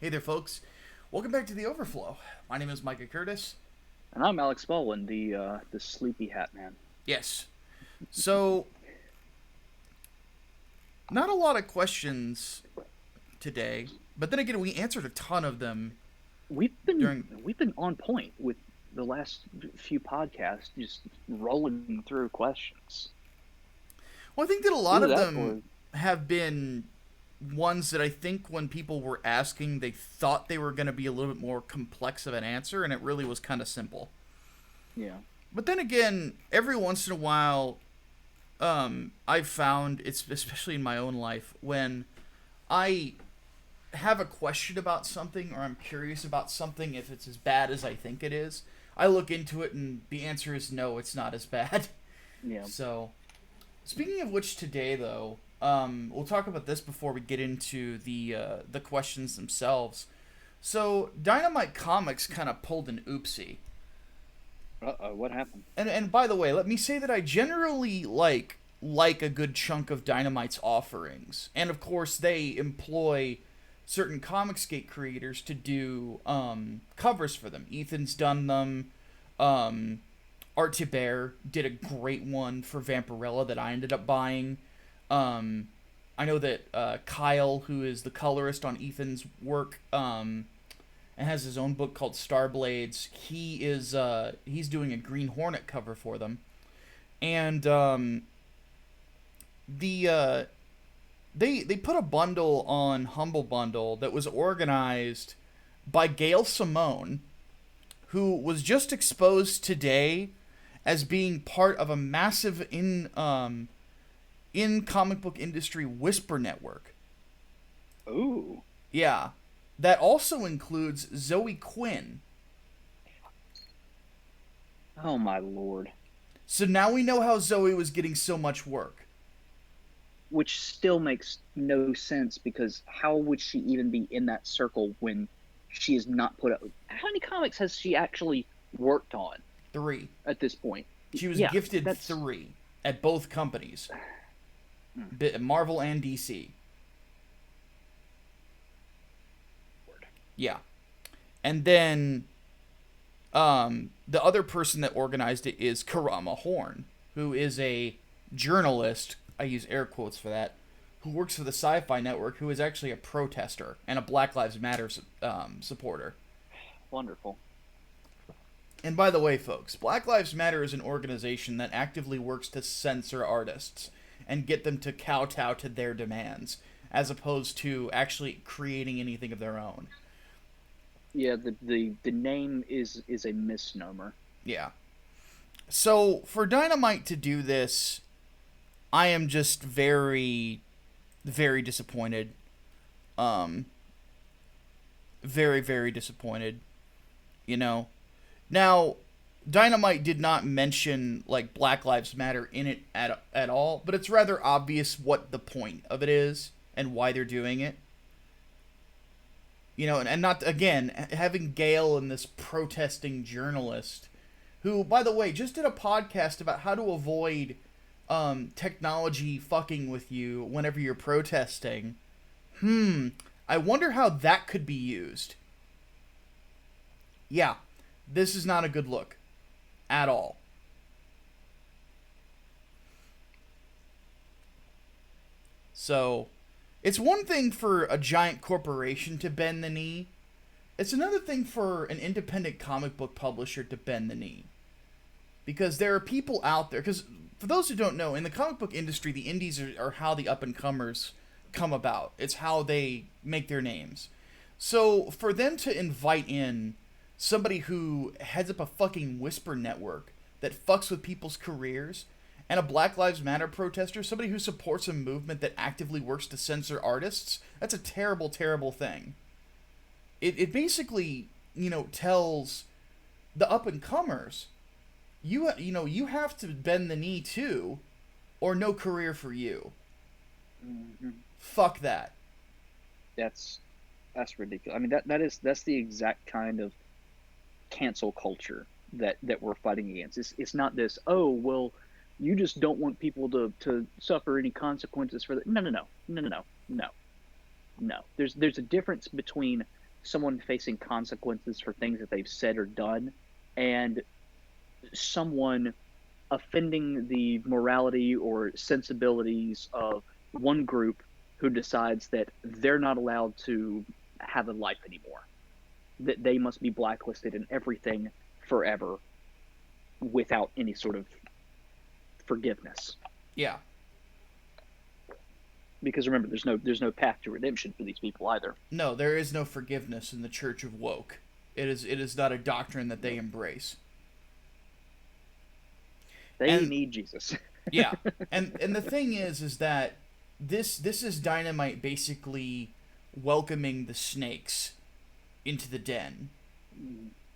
Hey there, folks. Welcome back to the Overflow. My name is Micah Curtis. And I'm Alex Baldwin, the sleepy hat man. Yes. So, not a lot of questions today, but then again, we answered a ton of them We've been during. we've been on point with the last few podcasts, just rolling through questions. Well, I think that a lot Either of that them or have been ones that I think when people were asking, they thought they were going to be a little bit more complex of an answer, and it really was kind of simple. yeah. But then again, every once in a while, I've found it's especially in my own life when I have a question about something or I'm curious about something, if it's as bad as I think it is, I look into it and the answer is no, it's not as bad. Yeah. So, speaking of which, today though, we'll talk about this before we get into the questions themselves. So, Dynamite Comics kind of pulled an oopsie. What happened? And by the way, let me say that I generally like a good chunk of Dynamite's offerings, and of course they employ certain Comicsgate creators to do covers for them. Ethan's done them. Um, Art Bear did a great one for Vampirella that I ended up buying. Um, I know that Kyle, who is the colorist on Ethan's work, and has his own book called Starblades. He's doing a Green Hornet cover for them, and the they put a bundle on Humble Bundle that was organized by Gail Simone, who was just exposed today as being part of a massive in comic book industry whisper network. Ooh. Yeah, that also includes Zoe Quinn. Oh my lord. So now we know how Zoe was getting so much work. Which still makes no sense because how would she even be in that circle when she is not put up? How many comics has she actually worked on 3. at this point? She was Yeah, gifted that's 3 at both companies, hmm, Marvel and DC. Lord. Yeah. And then the other person that organized it is Karama Horn, who is a journalist, I use air quotes for that, who works for the Sci Fi Network, who is actually a protester and a Black Lives Matter supporter. Wonderful. And by the way, folks, Black Lives Matter is an organization that actively works to censor artists and get them to kowtow to their demands, as opposed to actually creating anything of their own. Yeah, the name is a misnomer. Yeah. So for Dynamite to do this, I am just very, very disappointed. Um, very disappointed. You know. Now, Dynamite did not mention like Black Lives Matter in it at all, but it's rather obvious what the point of it is and why they're doing it. And not again having Gail and this protesting journalist, who, by the way, just did a podcast about how to avoid technology fucking with you whenever you're protesting. I wonder how that could be used. Yeah, this is not a good look at all. So, it's one thing for a giant corporation to bend the knee. It's another thing for an independent comic book publisher to bend the knee. Because there are people out there. Because for those who don't know, in the comic book industry, the indies are how the up and comers come about. It's how they make their names. So for them to invite in somebody who heads up a fucking whisper network that fucks with people's careers, and a Black Lives Matter protester, somebody who supports a movement that actively works to censor artists, that's a terrible, terrible thing. It basically, tells the up and comers, you have to bend the knee too, or no career for you. Hmm. Fuck that. That's that's ridiculous. I mean that's the exact kind of cancel culture that we're fighting against. It's not this. Oh well, you just don't want people to suffer any consequences for that. No. No. There's a difference between someone facing consequences for things that they've said or done, and someone offending the morality or sensibilities of one group who decides that they're not allowed to have a life anymore, that they must be blacklisted in everything forever without any sort of forgiveness. Yeah. Because remember, there's no path to redemption for these people either. No, there is no forgiveness in the Church of Woke. It is not a doctrine that they embrace. They need Jesus. Yeah. And the thing is that this is Dynamite basically welcoming the snakes into the den.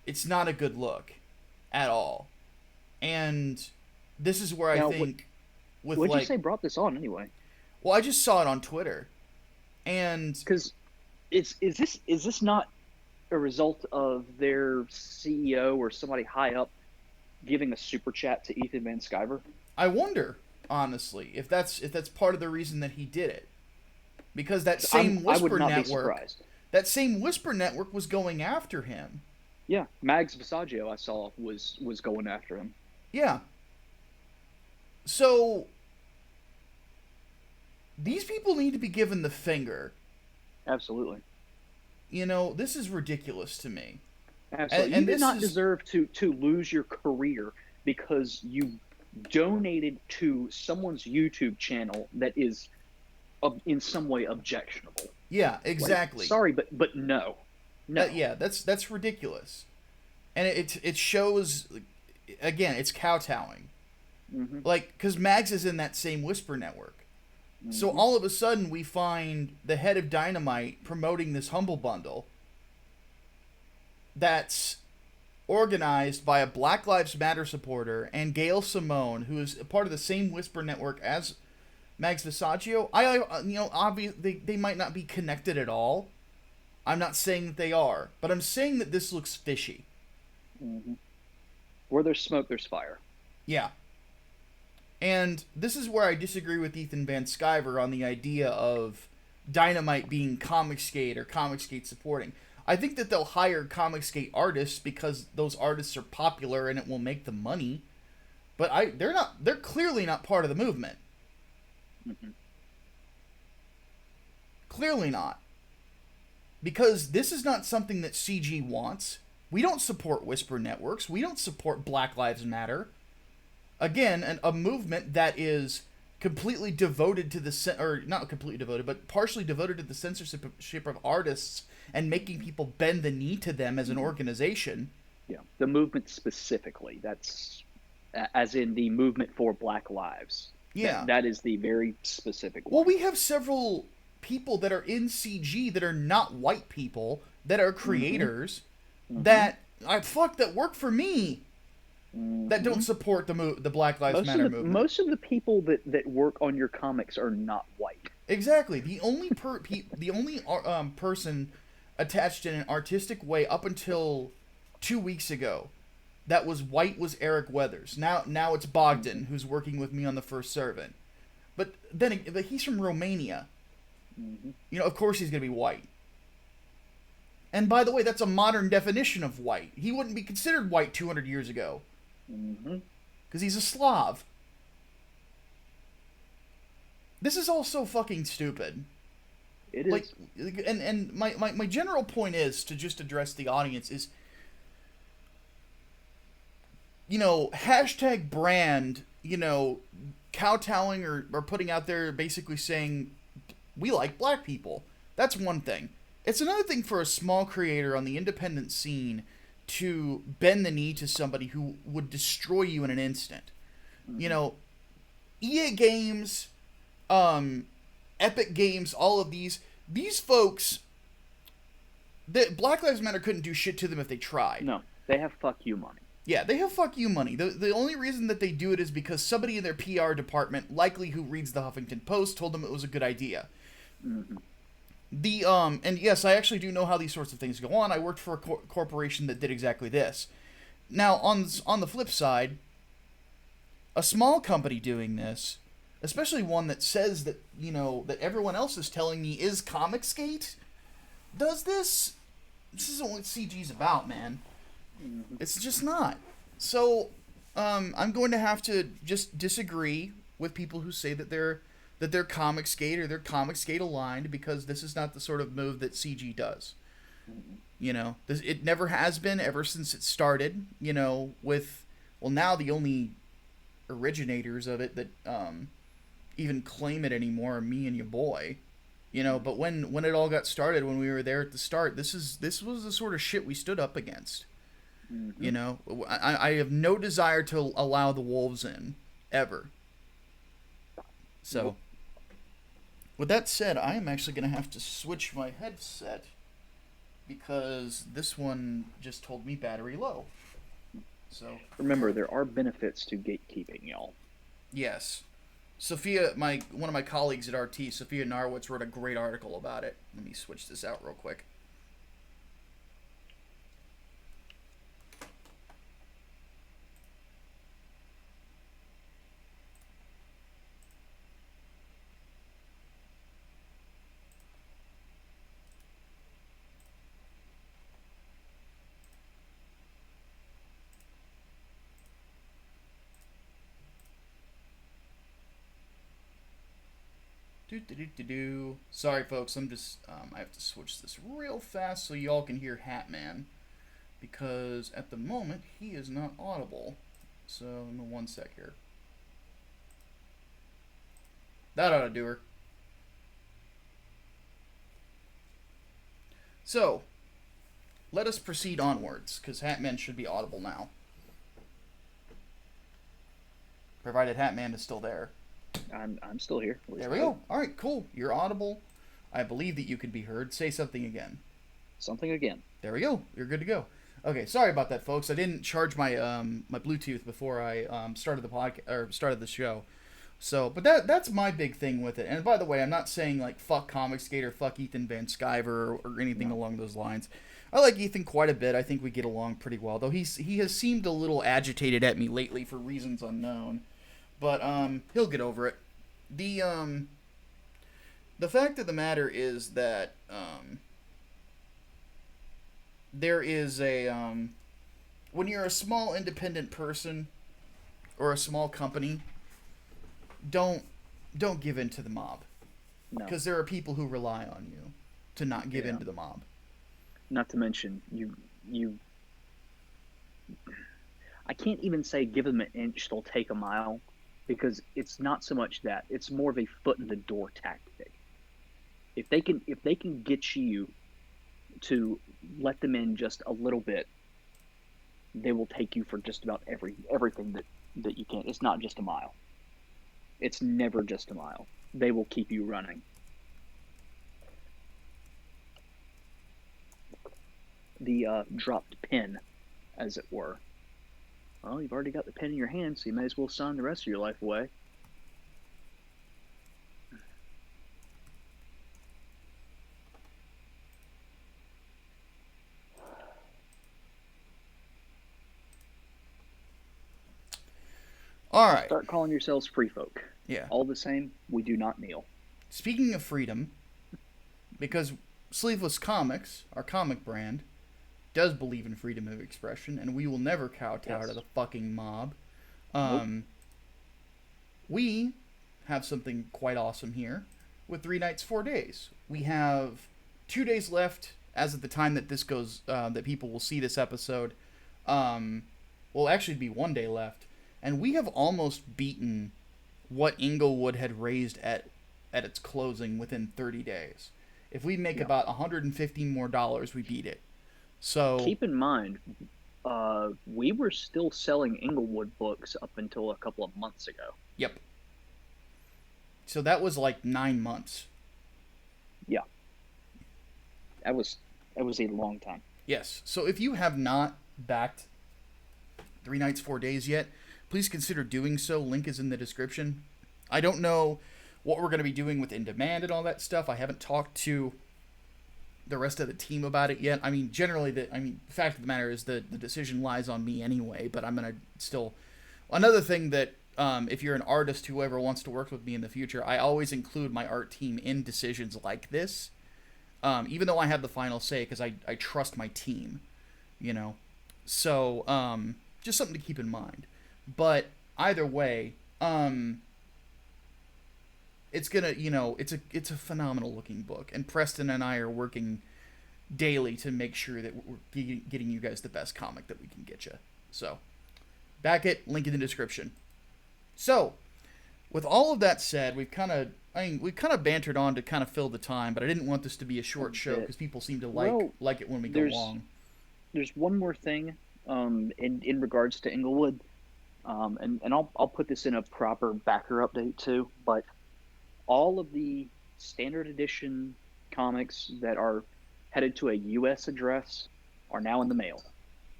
It's not a good look at all. And this is where I think what'd you say brought this on anyway? Well, I just saw it on Twitter. And because is this not a result of their CEO or somebody high up giving a super chat to Ethan Van Sciver? I wonder, honestly, if that's part of the reason that he did it. Because that same Whisper Network was going after him. Yeah, Mags Visaggio I saw was going after him. Yeah. So these people need to be given the finger. Absolutely. You know, this is ridiculous to me. Absolutely. You did not deserve to lose your career because you donated to someone's YouTube channel that is in some way objectionable. Yeah, exactly. Like, sorry, but no. Yeah, that's ridiculous. And it shows, again, it's kowtowing. Mm-hmm. Like, because Mags is in that same Whisper Network. Mm-hmm. So all of a sudden we find the head of Dynamite promoting this Humble Bundle that's organized by a Black Lives Matter supporter and Gail Simone, who is a part of the same Whisper Network as Mags Visaggio. Obviously they might not be connected at all. I'm not saying that they are, but I'm saying that this looks fishy. Mm-hmm. Where there's smoke, there's fire. Yeah. And this is where I disagree with Ethan Van Sciver on the idea of Dynamite being Comicsgate or Comicsgate supporting. I think that they'll hire Comicsgate artists because those artists are popular and it will make them money. But they're clearly not part of the movement. Mm-hmm. Clearly not. Because this is not something that CG wants. We don't support Whisper Networks. We don't support Black Lives Matter. Again, a movement that is completely devoted to or not completely devoted, but partially devoted to the censorship of artists and making people bend the knee to them as an organization. Yeah, the movement specifically. That's as in the movement for Black Lives. Yeah. That is the very specific one. Well, we have several people that are in CG that are not white people, that are creators, mm-hmm. that work for me. That don't support the Black Lives Matter movement. Most of the people that work on your comics are not white. Exactly. The only person attached in an artistic way up until 2 weeks ago that was white was Eric Weathers. Now it's Bogdan who's working with me on The First Servant. But he's from Romania. Mm-hmm. You know, of course he's going to be white. And by the way, that's a modern definition of white. He wouldn't be considered white 200 years ago. Mm-hmm. Because he's a Slav. This is all so fucking stupid. It is. And my general point is, to just address the audience, is, you know, hashtag brand, you know, kowtowing or putting out there basically saying, we like black people. That's one thing. It's another thing for a small creator on the independent scene to bend the knee to somebody who would destroy you in an instant. Mm-hmm. You know, EA Games, Epic Games, all of these folks, Black Lives Matter couldn't do shit to them if they tried. No, they have fuck you money. Yeah, they have fuck you money. The only reason that they do it is because somebody in their PR department, likely who reads the Huffington Post, told them it was a good idea. Mm-hmm. And yes, I actually do know how these sorts of things go on. I worked for a corporation that did exactly this. Now, on the flip side, a small company doing this, especially one that says that, you know, that everyone else is telling me is Comicsgate, does this, this isn't what CG's about, man. Mm-hmm. It's just not. So, I'm going to have to just disagree with people who say that they're comic skate or they're comic skate aligned, because this is not the sort of move that CG does. You know, it never has been ever since it started. You know, with, well, now the only originators of it that even claim it anymore are me and your boy. You know, but when it all got started, when we were there at the start, this was the sort of shit we stood up against. Mm-hmm. You know, I have no desire to allow the wolves in, ever. So, with that said, I am actually going to have to switch my headset, because this one just told me battery low. So remember, there are benefits to gatekeeping, y'all. Yes. Sophia, one of my colleagues at RT, Sophia Narwitz, wrote a great article about it. Let me switch this out real quick. Sorry, folks. I'm just I have to switch this real fast so y'all can hear Hatman, because at the moment he is not audible. So, give me 1 sec here. That ought to do her. So, let us proceed onwards, because Hatman should be audible now, provided Hatman is still there. I'm still here. There we go. All right, cool. You're audible. I believe that you can be heard. Say something again. Something again. There we go. You're good to go. Okay, sorry about that, folks. I didn't charge my my Bluetooth before I started the podcast or started the show. So, but that's my big thing with it. And by the way, I'm not saying like fuck Comicsgate or fuck Ethan Van Sciver or anything along those lines. I like Ethan quite a bit. I think we get along pretty well, though he has seemed a little agitated at me lately for reasons unknown. But he'll get over it. The fact of the matter is that there is a when you're a small independent person or a small company, don't give in to the mob. No. Because there are people who rely on you to not give in to the mob. Not to mention, you I can't even say give them an inch, they'll take a mile, because it's not so much that. It's more of a foot in the door tactic. If they can get you to let them in just a little bit, they will take you for just about everything that you can. It's not just a mile. It's never just a mile. They will keep you running. The dropped pen, as it were. Well, you've already got the pen in your hand, so you may as well sign the rest of your life away. All right. Start calling yourselves free folk. Yeah. All the same, we do not kneel. Speaking of freedom, because Sleeveless Comics, our comic brand, does believe in freedom of expression, and we will never kowtow to the fucking mob. Nope. We have something quite awesome here with 3 Nights, 4 Days. We have 2 days left as of the time that this goes, that people will see this episode. Will actually be 1 day left, and we have almost beaten what Inglewood had raised at its closing within 30 days. If we make about $115 more, we beat it. So keep in mind, we were still selling Inglewood books up until a couple of months ago. Yep. So that was like 9 months. Yeah. That was a long time. Yes. So if you have not backed 3 Nights, 4 Days yet, please consider doing so. Link is in the description. I don't know what we're going to be doing with In Demand and all that stuff. I haven't talked to the rest of the team about it yet. I mean, generally, the fact of the matter is the decision lies on me anyway, but I'm going to still... Another thing that, if you're an artist who ever wants to work with me in the future, I always include my art team in decisions like this. even though I have the final say because I trust my team, you know. So just something to keep in mind. But either way, it's gonna, it's a phenomenal looking book, and Preston and I are working daily to make sure that we're getting you guys the best comic that we can get you. So, back it, link in the description. So, with all of that said, we've kind of bantered on to kind of fill the time, but I didn't want this to be a short show because people seem to like it when we go long. There's one more thing in regards to Inglewood, and I'll put this in a proper backer update too, but all of the standard edition comics that are headed to a U.S. address are now in the mail,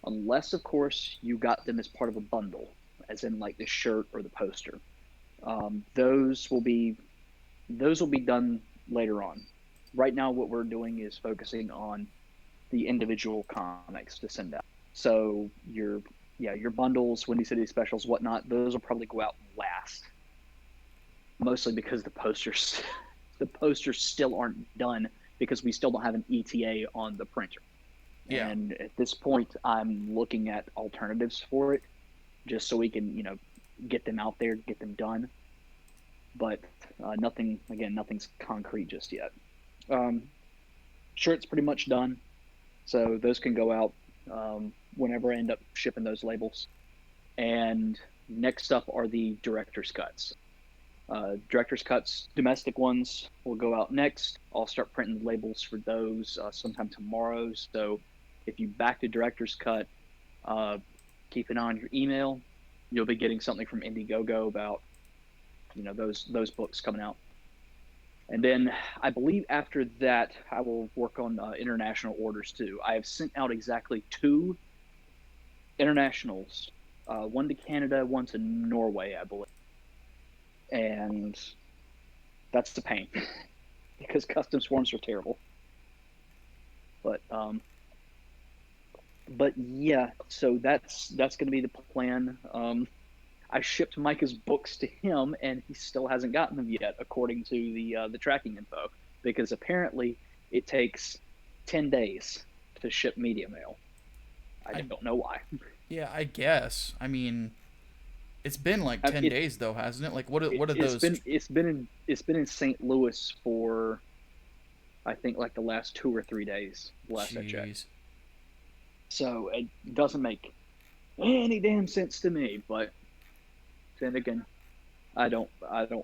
unless of course you got them as part of a bundle, as in like the shirt or the poster. Those will be done later on. Right now, what we're doing is focusing on the individual comics to send out. So your bundles, Windy City specials, whatnot, those will probably go out last. Mostly because the posters still aren't done because we still don't have an ETA on the printer. Yeah. And at this point, I'm looking at alternatives for it, just so we can, get them out there, get them done. But nothing's concrete just yet. Shirt's pretty much done, so those can go out whenever I end up shipping those labels. And next up are the director's cuts. Director's cuts, domestic ones, will go out next. I'll start printing the labels for those sometime tomorrow. So if you back the director's cut, keep an eye on your email. You'll be getting something from Indiegogo about those books coming out. And then I believe after that I will work on international orders too. I have sent out exactly 2 internationals, one to Canada, one to Norway, I believe. And that's the pain because customs forms are terrible. But yeah, so that's going to be the plan. I shipped Micah's books to him, and he still hasn't gotten them yet, according to the tracking info, because apparently it takes 10 days to ship media mail. I don't know why. Yeah, I guess. I mean, it's been like 10 days though, hasn't it? Like what are those? It's been in St. Louis for, I think, like the last 2 or 3 days. Last I checked. So it doesn't make any damn sense to me, but then again, I don't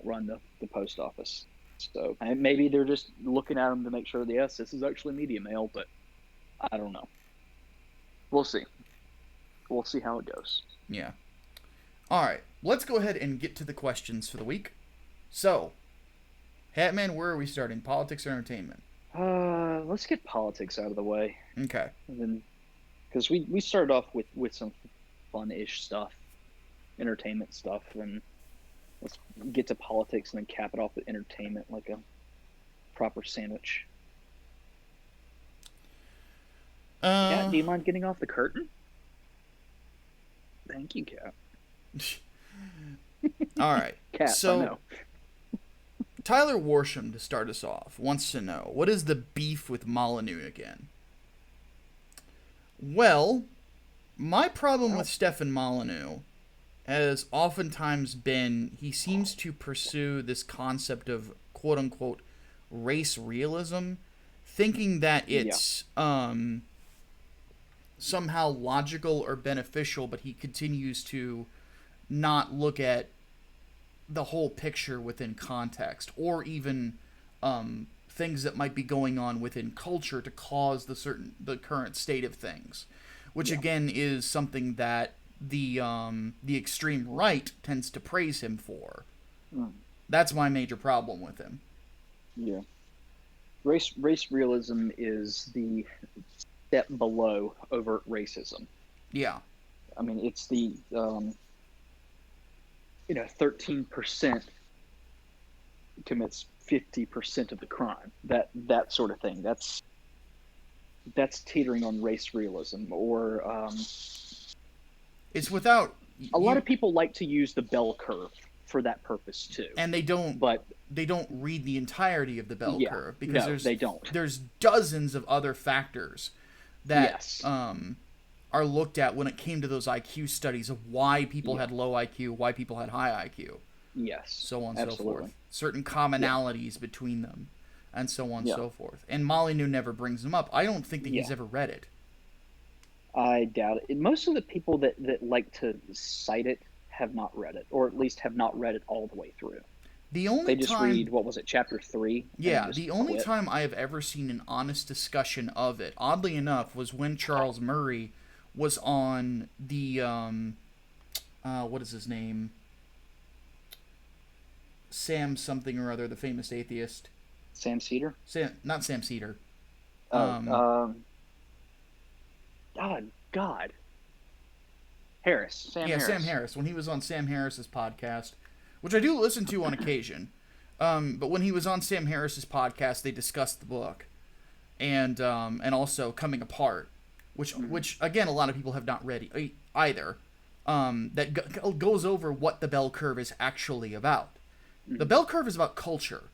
run the post office, so and maybe they're just looking at them to make sure yes, this is actually media mail, but I don't know. We'll see how it goes. Yeah. All right, let's go ahead and get to the questions for the week. So, Hatman, where are we starting? Politics or entertainment? Let's get politics out of the way. Okay. And then, because we started off with some fun-ish stuff, entertainment stuff, and let's get to politics and then cap it off with entertainment like a proper sandwich. Kat, do you mind getting off the curtain? Thank you, Kat. All right. Kat, so I know. Tyler Warsham, to start us off, wants to know, what is the beef with Molyneux again? Well, my problem with Stefan Molyneux has oftentimes been he seems to pursue this concept of quote-unquote race realism, thinking that it's somehow logical or beneficial, but he continues to not look at the whole picture within context, or even things that might be going on within culture to cause the current state of things, which again is something that the extreme right tends to praise him for. That's my major problem with him. Yeah, race realism is the step below overt racism. Yeah, I mean, it's the 13% commits 50% of the crime. That sort of thing. That's teetering on race realism, or it's without. A lot of people like to use the bell curve for that purpose too. And they don't read the entirety of the bell curve, because they don't. There's dozens of other factors that are looked at when it came to those IQ studies of why people had low IQ, why people had high IQ. Yes. So on and so forth. Certain commonalities between them, and so on and so forth. And Molyneux never brings them up. I don't think that he's ever read it. I doubt it. Most of the people that like to cite it have not read it, or at least have not read it all the way through. They just read, what was it, chapter 3? Yeah, the only time I have ever seen an honest discussion of it, oddly enough, was when Charles Murray was on the, what is his name? Sam something or other, the famous atheist. Sam Cedar? Not Sam Cedar. God. Harris. Sam Harris. Sam Harris. When he was on Sam Harris's podcast, which I do listen to on occasion, but when he was on Sam Harris's podcast, they discussed the book, and also Coming Apart, which again a lot of people have not read either. That goes over what the bell curve is actually about. The bell curve is about culture.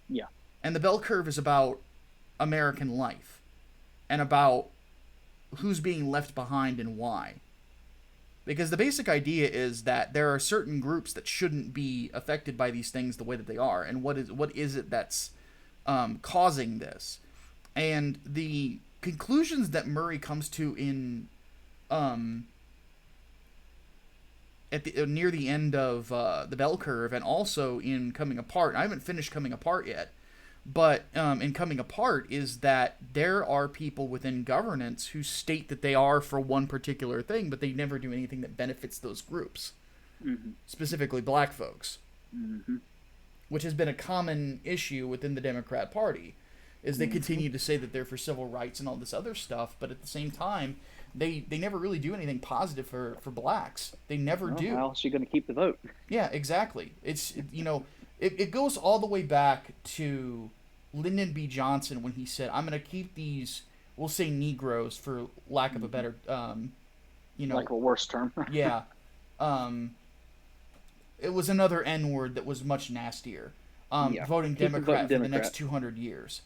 Yeah. And the bell curve is about American life, and about who's being left behind and why. Because the basic idea is that there are certain groups that shouldn't be affected by these things the way that they are, and what is it that's causing this. And the conclusions that Murray comes to in near the end of the bell curve, and also in Coming Apart. I haven't finished Coming Apart yet, but in Coming Apart is that there are people within governance who state that they are for one particular thing, but they never do anything that benefits those groups, specifically black folks, which has been a common issue within the Democrat Party, is they continue to say that they're for civil rights and all this other stuff, but at the same time, they never really do anything positive for blacks. They never do. How else are you going to keep the vote? Yeah, exactly. It goes all the way back to Lyndon B. Johnson when he said, I'm going to keep these, we'll say Negroes for lack of a better, like a worse term. Yeah. It was another N-word that was much nastier. Voting Democrat for the next 200 years.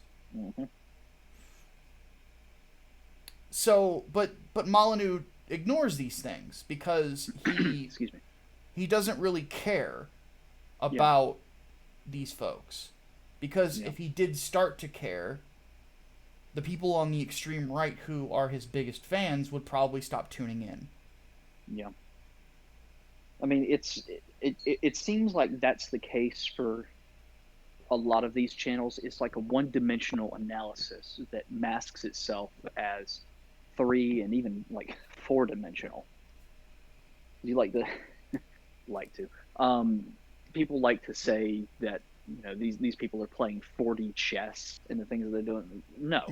So, but Molyneux ignores these things because he doesn't really care about these folks. Because if he did start to care, the people on the extreme right who are his biggest fans would probably stop tuning in. Yeah. I mean, it seems like that's the case for a lot of these channels. It's like a one-dimensional analysis that masks itself as 3 and even like 4-dimensional. You people like to say that these people are playing 4D chess and the things that they're doing. No.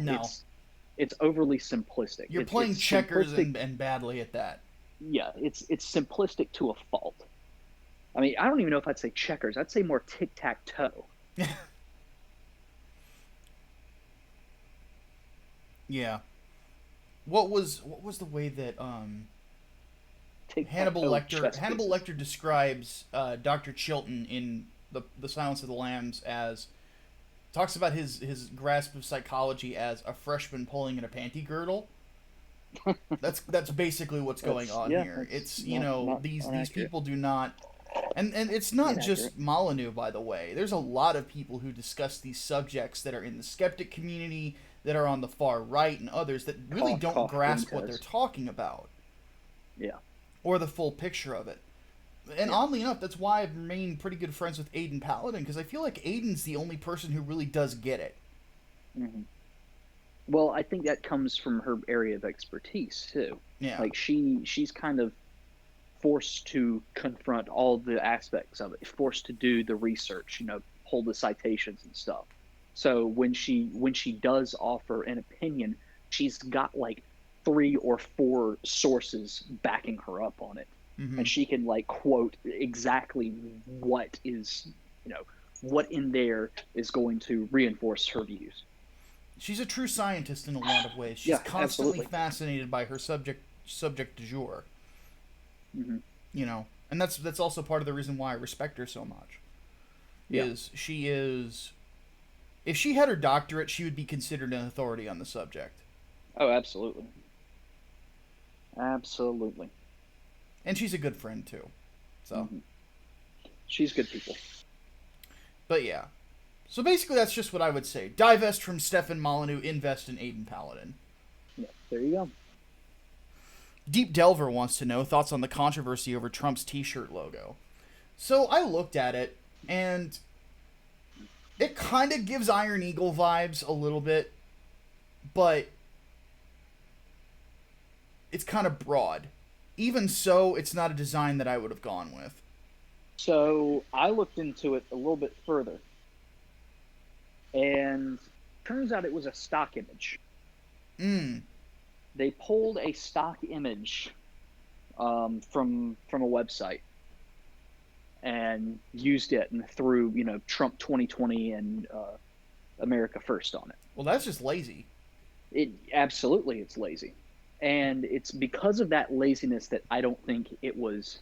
It's overly simplistic. You're playing checkers and badly at that. Yeah, it's simplistic to a fault. I mean, I don't even know if I'd say checkers. I'd say more tic-tac-toe. Yeah. What was the way that Hannibal Lecter describes Dr. Chilton in the Silence of the Lambs as, talks about his grasp of psychology as a freshman pulling in a panty girdle. That's basically what's going on here. It's these people do not, and it's not just Molyneux, by the way. There's a lot of people who discuss these subjects that are in the skeptic community, that are on the far right, and others that really don't grasp what they're talking about. Yeah. Or the full picture of it. And oddly enough, that's why I've remained pretty good friends with Aiden Paladin, because I feel like Aiden's the only person who really does get it. Mm-hmm. Well, I think that comes from her area of expertise too. Yeah. Like she's kind of forced to confront all the aspects of it, forced to do the research, hold the citations and stuff. So when she does offer an opinion, she's got like 3 or 4 sources backing her up on it. Mm-hmm. And she can like quote exactly what is, what in there is going to reinforce her views. She's a true scientist in a lot of ways. She's constantly fascinated by her subject du jour. Mm-hmm. And that's also part of the reason why I respect her so much. Yeah. If she had her doctorate, she would be considered an authority on the subject. Oh, absolutely. Absolutely. And she's a good friend too. So, Hmm. She's good people. but yeah. So basically, that's just what I would say. Divest from Stefan Molyneux, invest in Aiden Paladin. Yeah, there you go. Deep Delver wants to know thoughts on the controversy over Trump's T-shirt logo. So I looked at it, and it kind of gives Iron Eagle vibes a little bit, but it's kind of broad. Even so, it's not a design that I would have gone with. So I looked into it a little bit further, and turns out it was a stock image. They pulled a stock image from a website and used it and threw Trump 2020 and America First on it. Well, that's just lazy. It's lazy, and it's because of that laziness that I don't think it was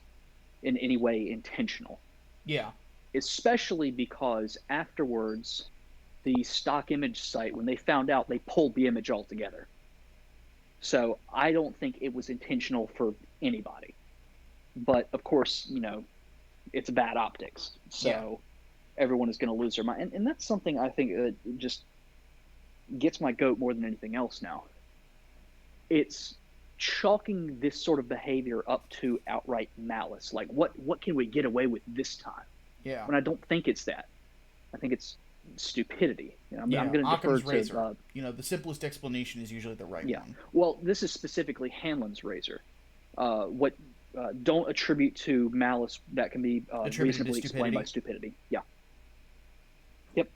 in any way intentional. Yeah. Especially because afterwards, the stock image site, when they found out, they pulled the image altogether. So I don't think it was intentional for anybody. But of course, it's bad optics. So everyone is going to lose their mind. And that's something I think that just gets my goat more than anything else now. It's chalking this sort of behavior up to outright malice. Like, what can we get away with this time? Yeah. When I don't think it's that. I think it's stupidity. I'm going to defer Occam's to razor. The simplest explanation is usually the right one. Well, this is specifically Hanlon's razor. Don't attribute to malice that can be reasonably explained by stupidity. Yeah. Yep.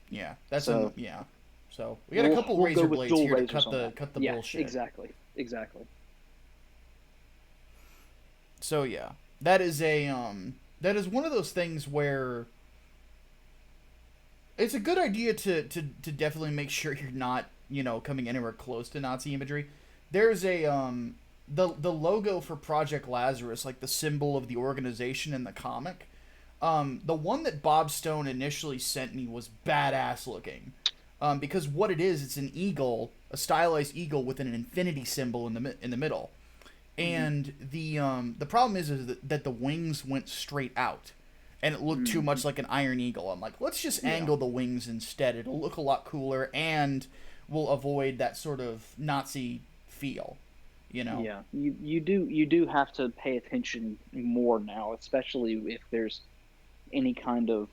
Yeah, that's yeah. So we got a couple razor blades here to cut the bullshit. Exactly. So yeah, that is one of those things where it's a good idea to definitely make sure you're not coming anywhere close to Nazi imagery. There's a the logo for Project Lazarus, like the symbol of the organization in the comic. The one that Bob Stone initially sent me was badass looking. Because what it is, it's an eagle, a stylized eagle with an infinity symbol in the middle, and the problem is that the wings went straight out, and it looked too much like an iron eagle. I'm like, let's just angle the wings instead. It'll look a lot cooler, and we'll avoid that sort of Nazi feel. Yeah, you do have to pay attention more now, especially if there's any kind of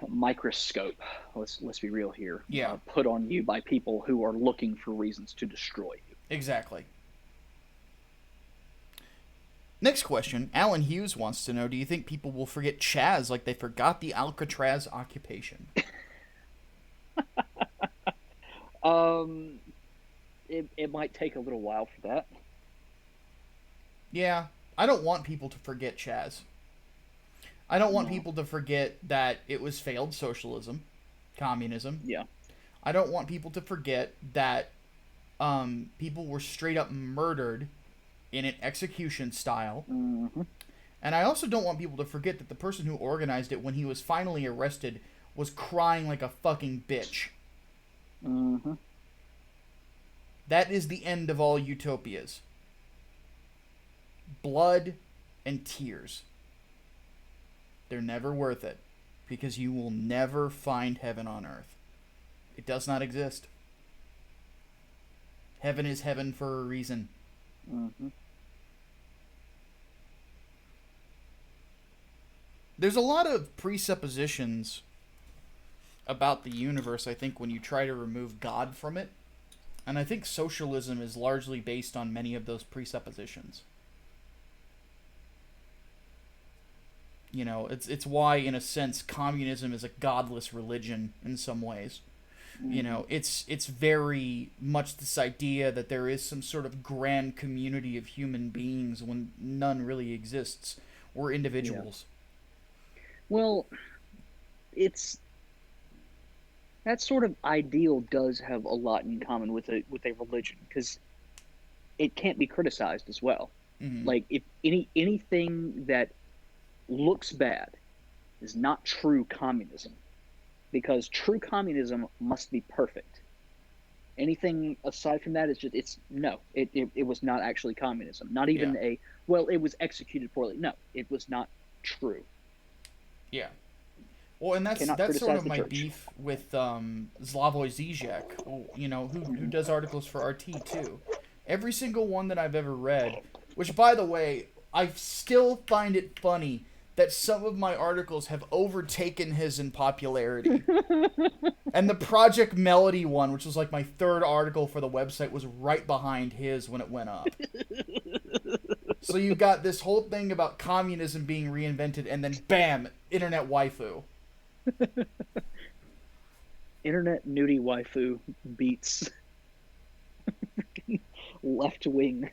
microscope, let's be real here, put on you by people who are looking for reasons to destroy you. Exactly. Next question. Alan Hughes wants to know, do you think people will forget Chaz like they forgot the Alcatraz occupation? It might take a little while for that. Yeah, I don't want people to forget Chaz. I don't want people to forget that it was failed socialism, communism. Yeah. I don't want people to forget that people were straight up murdered in an execution style. Mm-hmm. And I also don't want people to forget that the person who organized it, when he was finally arrested, was crying like a fucking bitch. Mm-hmm. That is the end of all utopias. Blood and tears. They're never worth it, because you will never find heaven on earth. It does not exist. Heaven is heaven for a reason. Mm-hmm. There's a lot of presuppositions about the universe, I think, when you try to remove God from it. And I think socialism is largely based on many of those presuppositions. It's why, in a sense, communism is a godless religion in some ways. Mm-hmm. It's very much this idea that there is some sort of grand community of human beings when none really exists. We're individuals. Yeah. Well, that sort of ideal does have a lot in common with a religion, because it can't be criticized as well. Mm-hmm. Like, if anything that looks bad is not true communism, because true communism must be perfect. Anything aside from that is just, it's no, it was not actually communism. Not Yeah. even a, well, it was executed poorly. No, it was not true. Yeah. Well, and Cannot that's sort criticize of the my church. beef with Slavoj Zizek, you know, who does articles for RT too. Every single one that I've ever read, which by the way, I still find it funny that some of my articles have overtaken his in popularity. And the Project Melody one, which was like my third article for the website, was right behind his when it went up. So you got this whole thing about communism being reinvented, and then bam, internet waifu. Internet nudie waifu beats left wing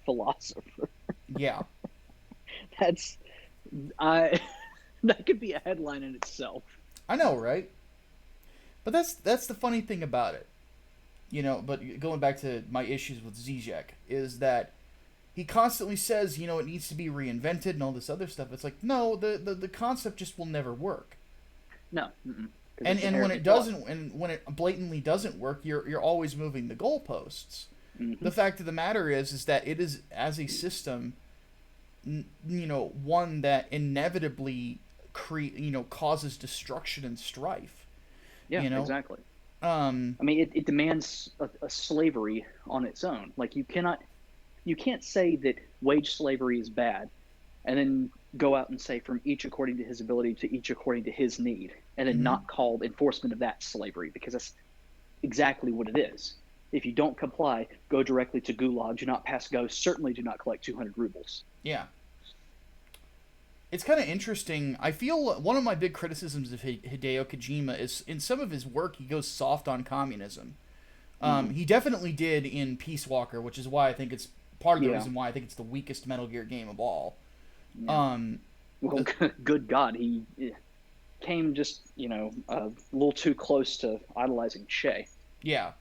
philosopher. Yeah, That's, I that could be a headline in itself. I know, right? But that's the funny thing about it, you know. But going back to my issues with Zizek is that he constantly says, you know, it needs to be reinvented and all this other stuff. It's like, no, the concept just will never work. No, And when it doesn't, and when it blatantly doesn't work, you're always moving the goalposts. Mm-hmm. The fact of the matter is that it is, as a system, you know, one that inevitably causes destruction and strife. Yeah, You know, exactly. um, I mean, it demands a slavery on its own. Like, you can't say that wage slavery is bad, and then go out and say from each according to his ability to each according to his need, and then mm-hmm. not call enforcement of that slavery, because that's exactly what it is. If you don't comply, go directly to gulag. Do not pass go. Certainly do not collect 200 rubles. Yeah. It's kind of interesting. I feel one of my big criticisms of Hideo Kojima is in some of his work he goes soft on communism. Mm-hmm. He definitely did in Peace Walker, which is why I think it's part of the Yeah. reason why I think it's the weakest Metal Gear game of all. Yeah. Well, good God, he came just, a little too close to idolizing Che. Yeah,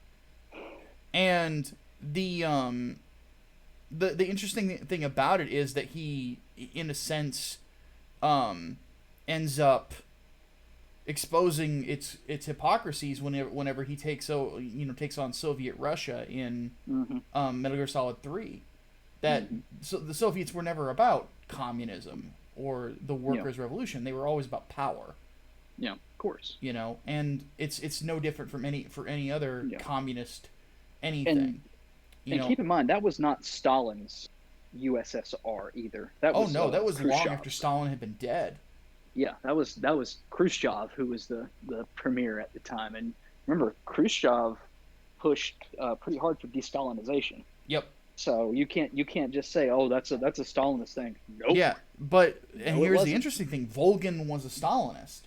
and the interesting thing about it is that he, in a sense, ends up exposing its hypocrisies whenever he takes on Soviet Russia in Mm-hmm. Metal Gear Solid 3. That so the Soviets were never about communism or the workers' revolution. They were always about power. Yeah, of course. You know, and it's no different from any other communist anything. And keep in mind, that was not Stalin's USSR either. That was that was Khrushchev's. long after Stalin had been dead. Yeah, that was Khrushchev who was the premier at the time. And remember, Khrushchev pushed pretty hard for de-Stalinization. Yep. So you can't just say, oh, that's a Stalinist thing. Nope. Yeah, but here's the interesting thing: Volgin was a Stalinist.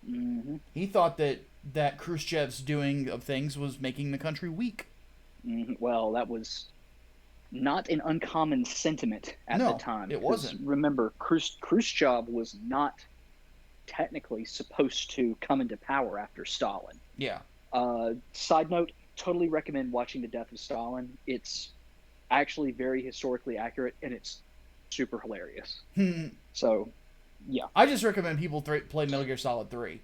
Mm-hmm. He thought that Khrushchev's doing of things was making the country weak. Mm-hmm. Well, that was not an uncommon sentiment at the time. It wasn't. Remember, Khrushchev was not technically supposed to come into power after Stalin. Yeah. Side note: totally recommend watching The Death of Stalin. It's actually very historically accurate, and it's super hilarious. So, yeah. I just recommend people play Metal Gear Solid 3.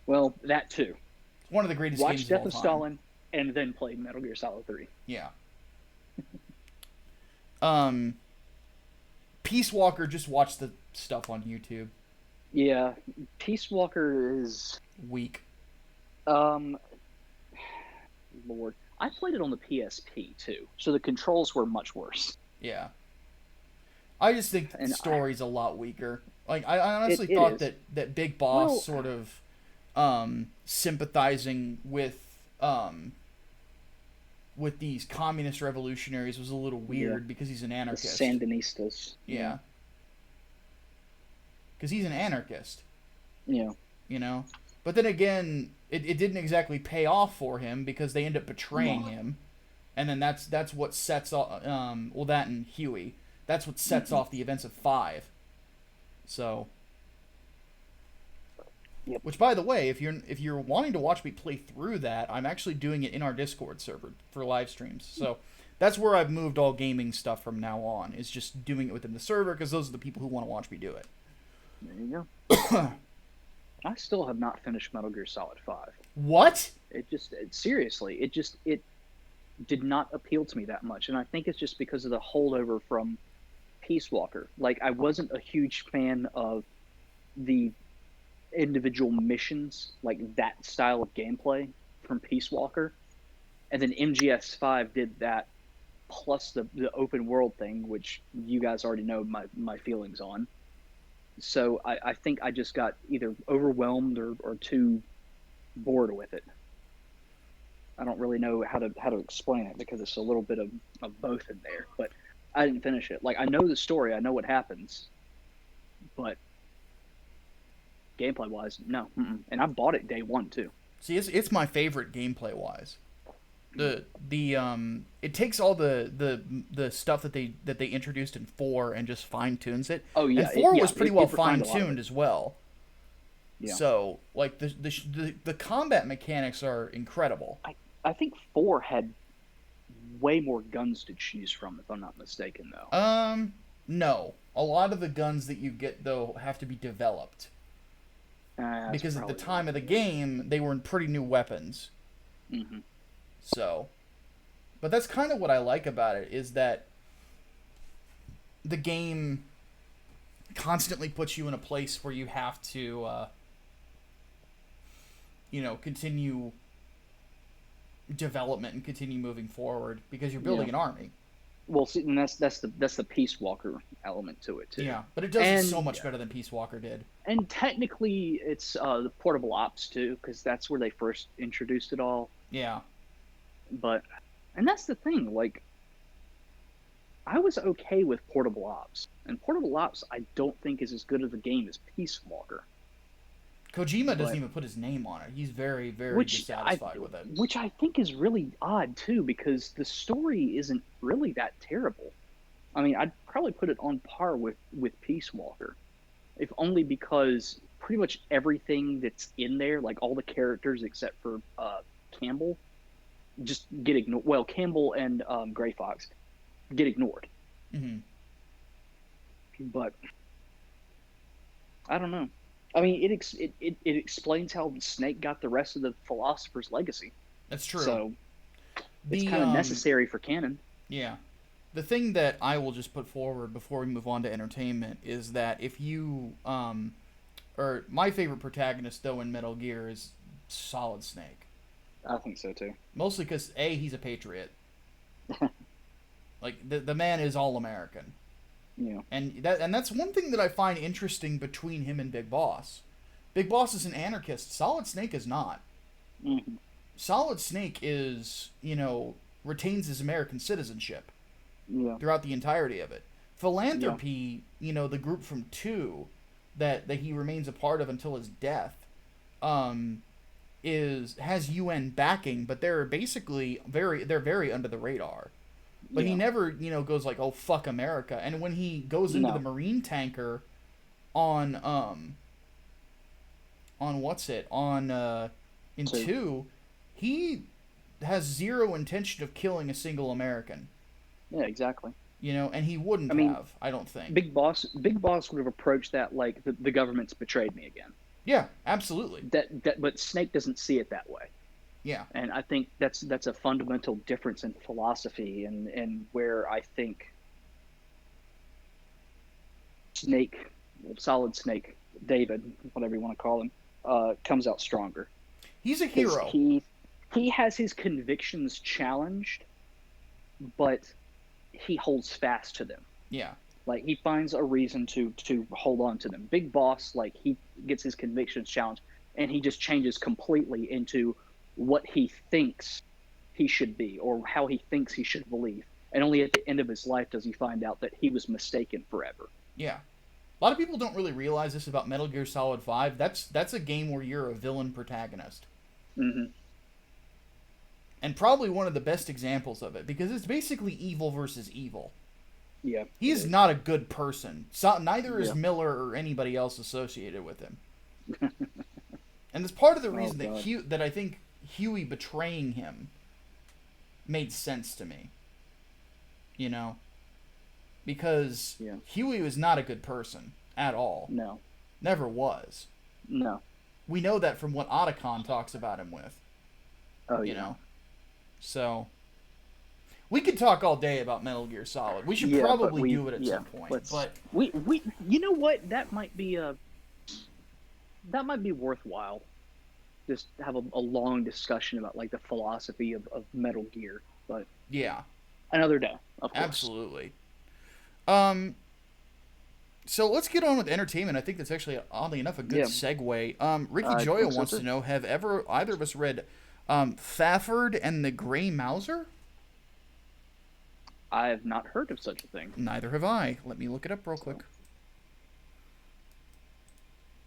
Well, that too. It's one of the greatest games of all time. Watch Death of Stalin, and then play Metal Gear Solid 3. Yeah. Peace Walker, just watch the stuff on YouTube. Yeah, Peace Walker is weak. Lord, I played it on the PSP too, so the controls were much worse. Yeah. I just think the story's a lot weaker. Like I honestly thought that Big Boss sort of sympathizing with these communist revolutionaries was a little weird because he's an anarchist. The Sandinistas. Yeah. Because he's an anarchist. Yeah. You know? But then again, it didn't exactly pay off for him because they end up betraying him. And then that's what sets off, that and Huey. That's what sets off the events of 5. So... Yep. Which, by the way, if you're wanting to watch me play through that, I'm actually doing it in our Discord server for live streams. So That's where I've moved all gaming stuff from now on, is just doing it within the server, because those are the people who want to watch me do it. There you go. I still have not finished Metal Gear Solid 5. What? Seriously, it did not appeal to me that much, and I think it's just because of the holdover from Peace Walker. Like, I wasn't a huge fan of the individual missions, like that style of gameplay from Peace Walker, and then MGS5 did that, plus the open world thing, which you guys already know my feelings on. So I think I just got either overwhelmed or too bored with it. I don't really know how to explain it, because it's a little bit of both in there. But I didn't finish it. Like, I know the story, I know what happens, but gameplay wise, no. And I bought it day one too. See, it's my favorite gameplay wise. It takes all the stuff that they introduced in 4 and just fine tunes it. Oh yeah, and 4 was pretty well fine tuned as well. Yeah. So like the combat mechanics are incredible. I think 4 had way more guns to choose from, if I'm not mistaken, though. No. A lot of the guns that you get, though, have to be developed. Because at the time of the game, they were pretty new weapons. Mm-hmm. So, but that's kind of what I like about it, is that the game constantly puts you in a place where you have to, continue development and continue moving forward, because you're building an army. Well, see, and that's the Peace Walker element to it too. Yeah, but it does it so much better than Peace Walker did. And technically, it's the portable ops too, because that's where they first introduced it all. Yeah. And that's the thing. Like, I was okay with portable ops, and portable ops I don't think is as good of a game as Peace Walker. Kojima doesn't even put his name on it. He's very, very dissatisfied with it. Which I think is really odd, too, because the story isn't really that terrible. I mean, I'd probably put it on par with Peace Walker, if only because pretty much everything that's in there, like all the characters except for Campbell, just get ignored. Well, Campbell and Gray Fox get ignored. Mm-hmm. But I don't know. I mean, it explains how Snake got the rest of the Philosopher's legacy. That's true. So it's kind of necessary for canon. Yeah. The thing that I will just put forward before we move on to entertainment is that if you, or my favorite protagonist though in Metal Gear is Solid Snake. I think so too. Mostly because he's a patriot. Like the man is all American. Yeah. And that's one thing that I find interesting between him and Big Boss. Big Boss is an anarchist. Solid Snake is not. Mm-hmm. Solid Snake is, retains his American citizenship. Yeah. Throughout the entirety of it. Philanthropy, the group from 2 that he remains a part of until his death, has UN backing, but they're basically very under the radar. But he never, goes like, oh, fuck America. And when he goes into the Marine tanker in 2, he has zero intention of killing a single American. Yeah, exactly. And he wouldn't have, I don't think. Big Boss would have approached that like the government's betrayed me again. Yeah, absolutely. But Snake doesn't see it that way. Yeah. And I think that's a fundamental difference in philosophy, and where I think Solid Snake, David, whatever you want to call him, comes out stronger. He's a hero. He has his convictions challenged, but he holds fast to them. Yeah. Like, he finds a reason to hold on to them. Big Boss, like, he gets his convictions challenged, and he just changes completely into what he thinks he should be, or how he thinks he should believe. And only at the end of his life does he find out that he was mistaken forever. Yeah. A lot of people don't really realize this about Metal Gear Solid 5. That's a game where you're a villain protagonist. Mm-hmm. And probably one of the best examples of it, because it's basically evil versus evil. Yeah. He's not a good person. Neither is Miller or anybody else associated with him. And it's part of the reason that I think Huey betraying him made sense to me. you know, because Yeah. Huey was not a good person at all. No. Never was. No. We know that from what Otacon talks about him with, Oh you yeah. know. So we could talk all day about Metal Gear Solid. We should Yeah, but probably do it at some point. let's But we you know what? That might be worthwhile. Just have a long discussion about like the philosophy of Metal Gear, but yeah, another day, of course. absolutely. So let's get on with entertainment. I think that's actually, oddly enough, a good Yeah. segue. Ricky I Joya think so, wants too. to know: have ever either of us read Thafford and the Grey Mouser? I have not heard of such a thing. Neither have I. Let me look it up real quick.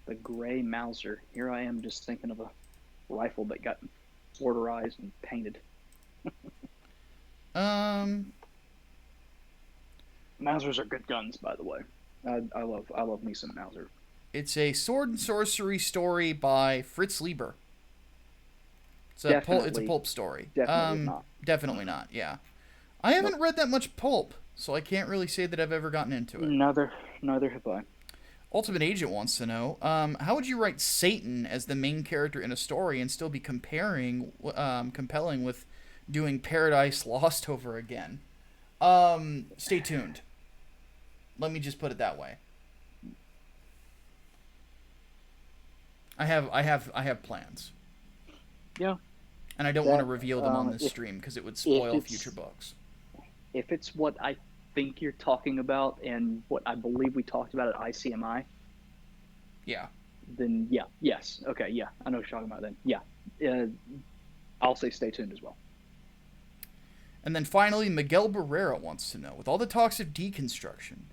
The Gray Mauser. Here I am just thinking of a rifle that got borderized and painted. Mausers are good guns, by the way. I love me some Mauser. It's a sword and sorcery story by Fritz Lieber. It's a pulp story. Definitely not. Definitely not. Yeah, I haven't read that much pulp, so I can't really say that I've ever gotten into it. Neither have I. Ultimate Agent wants to know: how would you write Satan as the main character in a story and still be compelling with doing Paradise Lost over again? Stay tuned. Let me just put it that way. I have plans. Yeah. And I don't want to reveal them on this stream because it would spoil future books. If it's what I think you're talking about and what I believe we talked about at ICMI, yeah, then yeah, yes, okay, yeah, I know what you're talking about then. Yeah, I'll say stay tuned as well. And then finally, Miguel Barrera wants to know: with all the talks of deconstruction,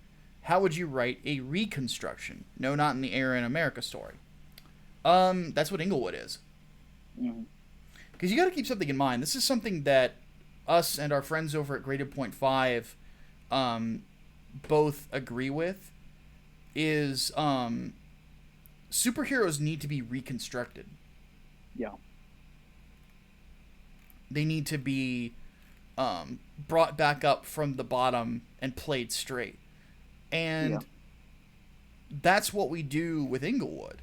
how would you write a reconstruction? No, not in the Era in America story. That's what Inglewood is. Mm-hmm. Because you got to keep something in mind. This is something that us and our friends over at Graded Point 5 both agree with, is superheroes need to be reconstructed. Yeah. They need to be brought back up from the bottom and played straight. And that's what we do with Inglewood,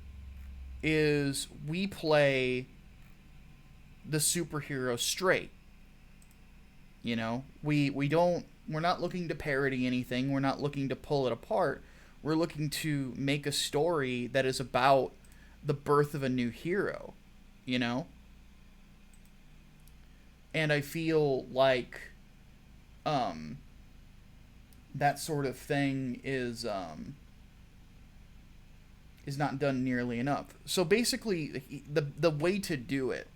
is we play the superhero straight. You know, we're not looking to parody anything. We're not looking to pull it apart. We're looking to make a story that is about the birth of a new hero, you know? And I feel like that sort of thing is not done nearly enough. So basically, the way to do it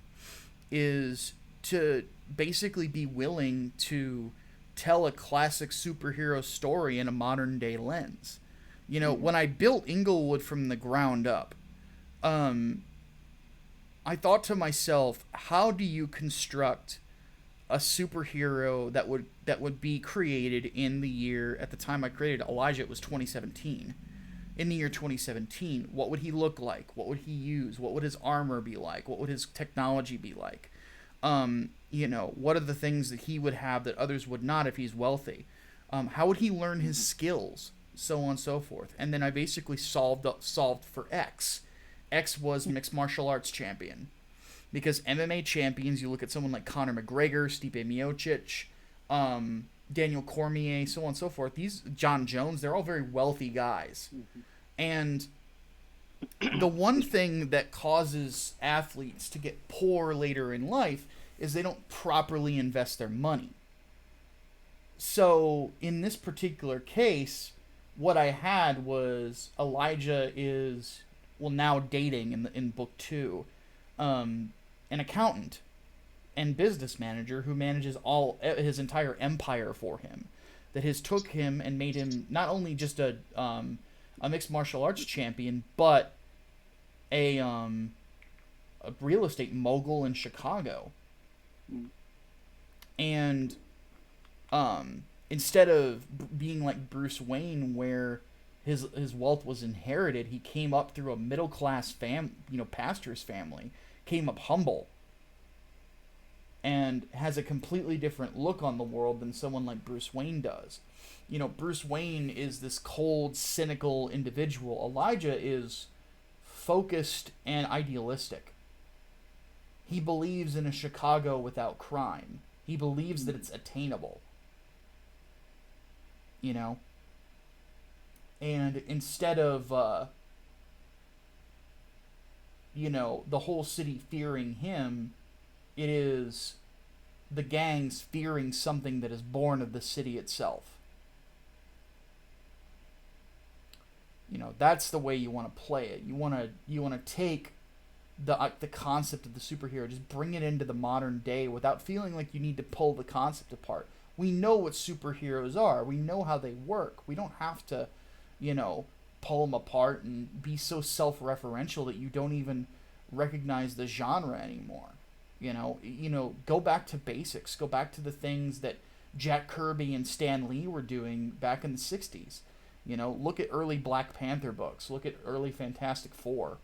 is to basically be willing to tell a classic superhero story in a modern day lens. You know, when I built Inglewood from the ground up, I thought to myself, how do you construct a superhero that would be created in the year, at the time I created Elijah, it was 2017. In the year 2017, what would he look like? What would he use? What would his armor be like? What would his technology be like? You know, what are the things that he would have that others would not if he's wealthy? How would he learn his skills? So on and so forth. And then I basically solved for X. X was mixed martial arts champion. Because MMA champions, you look at someone like Conor McGregor, Stipe Miocic, Daniel Cormier, so on and so forth. John Jones, they're all very wealthy guys. Mm-hmm. And the one thing that causes athletes to get poor later in life is they don't properly invest their money. So in this particular case, what I had was Elijah is, well, now dating in book 2, an accountant and business manager who manages all his entire empire for him, that has took him and made him not only just a mixed martial arts champion, but a real estate mogul in Chicago. And instead of being like Bruce Wayne, where his wealth was inherited, he came up through a middle class pastor's family, came up humble. and has a completely different look on the world than someone like Bruce Wayne does. You know, Bruce Wayne is this cold, cynical individual. Elijah is focused and idealistic. He believes in a Chicago without crime. He believes that it's attainable. You know? And instead of, the whole city fearing him, it is the gangs fearing something that is born of the city itself. That's the way you want to play it. You want to take the concept of the superhero, just bring it into the modern day without feeling like you need to pull the concept apart. We know what superheroes are. We know how they work. We don't have to, pull them apart and be so self-referential that you don't even recognize the genre anymore. Go back to basics. Go back to the things that Jack Kirby and Stan Lee were doing back in the 60s. Look at early Black Panther books. Look at early Fantastic Four.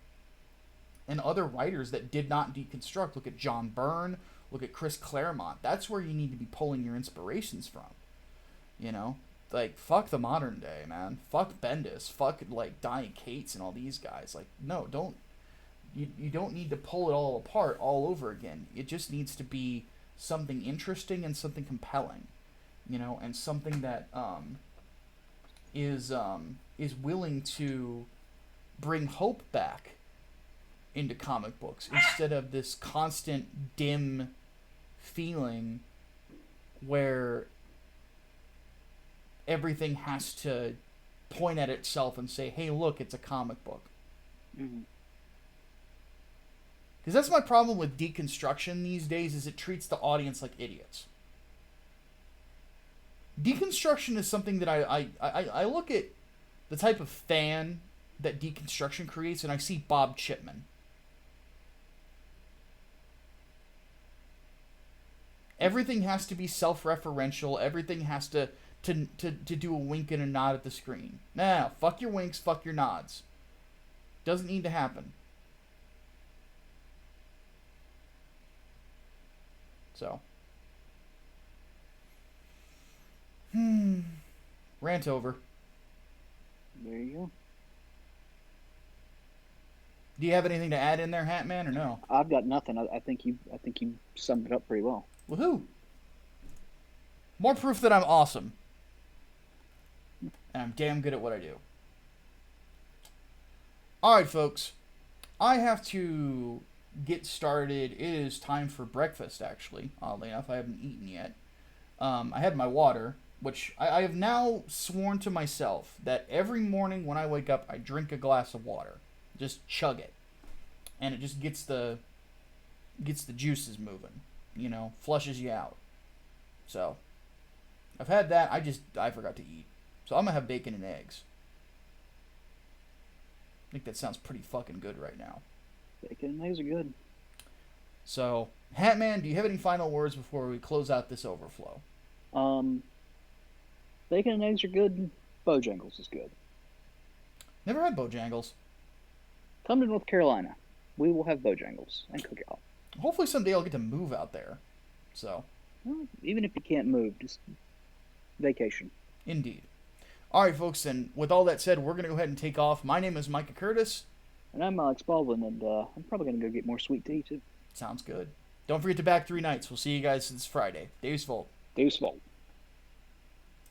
And other writers that did not deconstruct. Look at John Byrne. Look at Chris Claremont. That's where you need to be pulling your inspirations from. Fuck the modern day, man. Fuck Bendis. Fuck, Donny Cates and all these guys. No, don't. You don't need to pull it all apart all over again. It just needs to be something interesting and something compelling. And something that is willing to bring hope back into comic books instead of this constant dim feeling where everything has to point at itself and say, hey, look, it's a comic book. Mm-hmm. Because that's my problem with deconstruction these days, is it treats the audience like idiots. Deconstruction is something that I look at the type of fan that deconstruction creates, and I see Bob Chipman. Everything has to be self-referential. Everything has to do a wink and a nod at the screen. Nah, fuck your winks, fuck your nods. Doesn't need to happen. So. Rant over. There you go. Do you have anything to add in there, Hatman, or no? I've got nothing. I think you summed it up pretty well. Woohoo! More proof that I'm awesome. And I'm damn good at what I do. Alright, folks. I have to get started. It is time for breakfast, actually. Oddly enough, I haven't eaten yet. I had my water, which I have now sworn to myself that every morning when I wake up, I drink a glass of water. Just chug it. And it just gets the juices moving. Flushes you out. So, I've had that. I forgot to eat. So I'm going to have bacon and eggs. I think that sounds pretty fucking good right now. Bacon and eggs are good. So, Hatman, do you have any final words before we close out this overflow? Bacon and eggs are good. Bojangles is good. Never had Bojangles. Come to North Carolina. We will have Bojangles and cook it out. Hopefully someday I'll get to move out there. So. Well, even if you can't move, just vacation. Indeed. All right, folks, and with all that said, we're going to go ahead and take off. My name is Micah Curtis. And I'm Alex Baldwin, and I'm probably going to go get more sweet tea, too. Sounds good. Don't forget to back 3 nights. We'll see you guys this Friday. Deus Volt. Deus Volt.